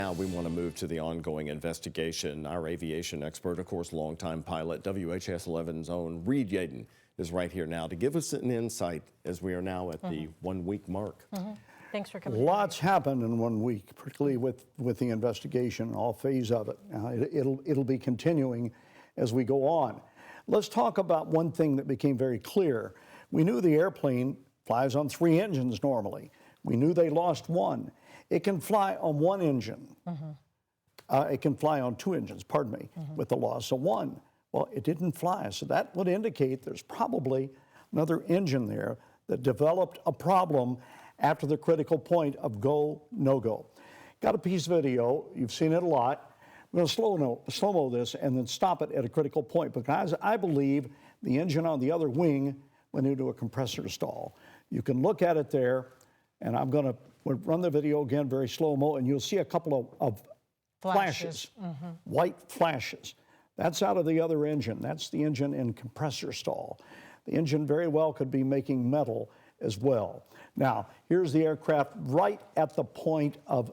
Now we want to move to the ongoing investigation. Our aviation expert, of course, longtime pilot, WHS 11's own Reed Yadon, is right here now to give us an insight as we are now at the 1 week mark. Thanks for coming. Lots happened in 1 week, particularly with the investigation, all phase of it. It'll be continuing as we go on. Let's talk about one thing that became very clear. We knew the airplane flies on 3 engines normally. We knew they lost one. It can fly on 1 engine. It can fly on 2 engines, pardon me, with the loss of 1. Well, it didn't fly, so that would indicate there's probably another engine there that developed a problem after the critical point of go, no-go. Got a piece of video, you've seen it a lot. I'm going to slow-mo this and then stop it at a critical point, because I believe the engine on the other wing went into a compressor stall. You can look at it there, and I'm going to run the video again very slow-mo, and you'll see a couple of flashes, white flashes. That's out of the other engine. That's the engine in compressor stall. The engine very well could be making metal as well. Now, here's the aircraft right at the point of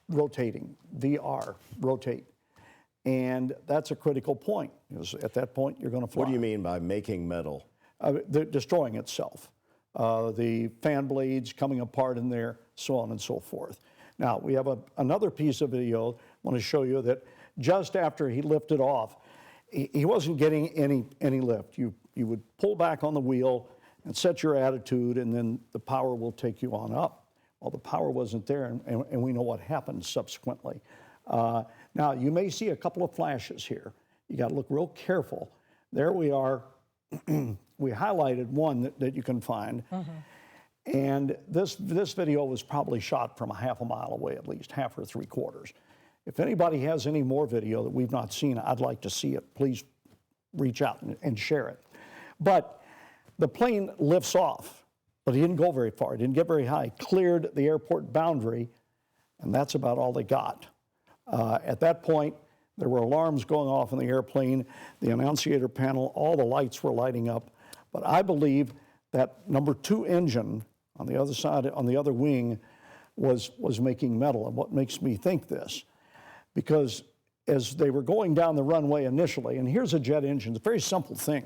rotating, VR, rotate. And that's a critical point, because at that point, you're going to fly. What do you mean by making metal? They're destroying itself. The fan blades coming apart in there, so on and so forth. Now, we have another piece of video I want to show you that just after he lifted off, he wasn't getting any lift. You would pull back on the wheel and set your attitude, and then the power will take you on up. Well, the power wasn't there, and we know what happened subsequently. Now, you may see a couple of flashes here. You got to look real careful. There we are. We highlighted one that you can find. And this video was probably shot from a half a mile away, at least, half or 3/4. If anybody has any more video that we've not seen, I'd like to see it. Please reach out and share it. But the plane lifts off, but he didn't go very far. He didn't get very high. Cleared the airport boundary, and that's about all they got. At that point, there were alarms going off in the airplane, the annunciator panel, all the lights were lighting up. But I believe that number 2 engine on the other side, on the other wing, was making metal. And what makes me think this? Because as they were going down the runway initially, and here's a jet engine, it's a very simple thing.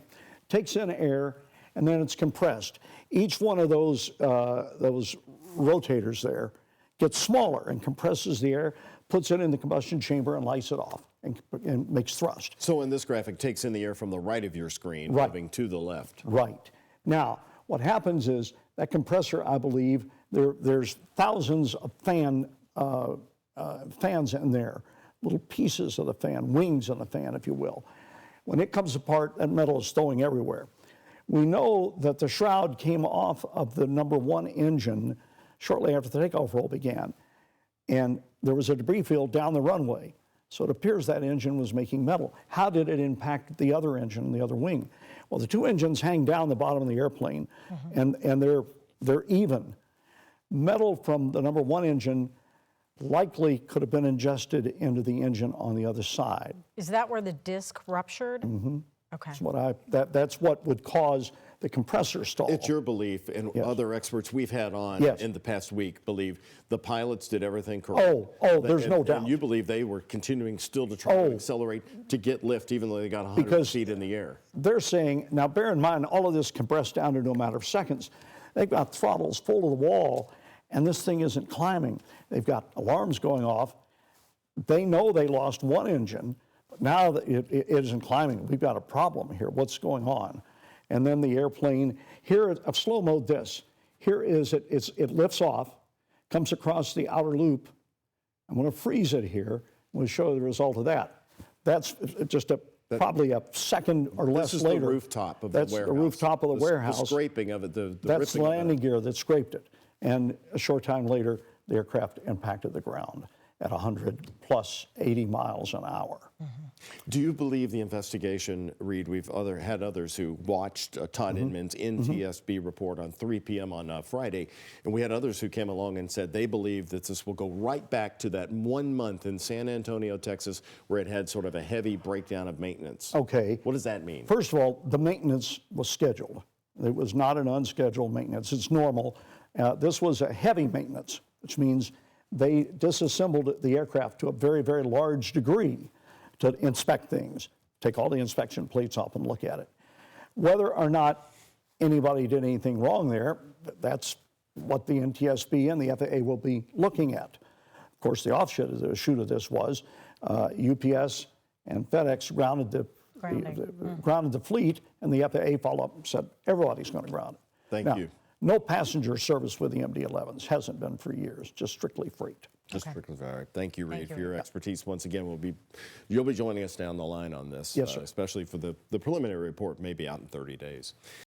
Takes in air, and then it's compressed. Each one of those rotators there gets smaller and compresses the air, puts it in the combustion chamber and lights it off and makes thrust. So in this graphic, takes in the air from the right of your screen, moving to the left. Right. Now, what happens is that compressor, I believe, there's thousands of fans in there, little pieces of the fan, wings on the fan, if you will. When it comes apart, that metal is throwing everywhere. We know that the shroud came off of the number 1 engine shortly after the takeoff roll began, and there was a debris field down the runway. So it appears that engine was making metal. How did it impact the other engine, the other wing? Well, the 2 engines hang down the bottom of the airplane, and they're even. Metal from the number 1 engine likely could have been ingested into the engine on the other side. Is that where the disc ruptured? Okay. That's what would cause the compressor stall. It's your belief, and other experts we've had on in the past week believe the pilots did everything correct. Oh, there's no doubt. And you believe they were continuing still to try to accelerate to get lift, even though they got 100 feet in the air. They're saying, now bear in mind, all of this compressed down into a matter of seconds. They've got throttles full to the wall, and this thing isn't climbing. They've got alarms going off. They know they lost 1 engine, but now that it isn't climbing. We've got a problem here. What's going on? And then the airplane, here, I've slow-moed this. Here it lifts off, comes across the outer loop. I'm going to freeze it here. We'll show the result of that. That's just probably a second or less later. This is the rooftop of the warehouse. That's the rooftop of the warehouse. The scraping of it, that's the landing gear that scraped it. And a short time later, the aircraft impacted the ground at 100 plus 80 miles an hour. Do you believe the investigation, Reed? We've had others who watched Todd Inman's NTSB report on 3 p.m. on Friday, and we had others who came along and said they believe that this will go right back to that 1 month in San Antonio, Texas, where it had sort of a heavy breakdown of maintenance. Okay. What does that mean? First of all, the maintenance was scheduled. It was not an unscheduled maintenance. It's normal. This was a heavy maintenance, which means they disassembled the aircraft to a very, very large degree to inspect things, take all the inspection plates off and look at it. Whether or not anybody did anything wrong there, that's what the NTSB and the FAA will be looking at. Of course, the offshoot of this was UPS and FedEx grounded the fleet, and the FAA followed up and said, everybody's going to ground it. Thank you. No passenger service with the MD-11s, hasn't been for years, just strictly freight. Just strictly, all right. Thank you, Reed, you, for your expertise. Once again, you'll be joining us down the line on this, Yes, sir. especially for the preliminary report, maybe out in 30 days.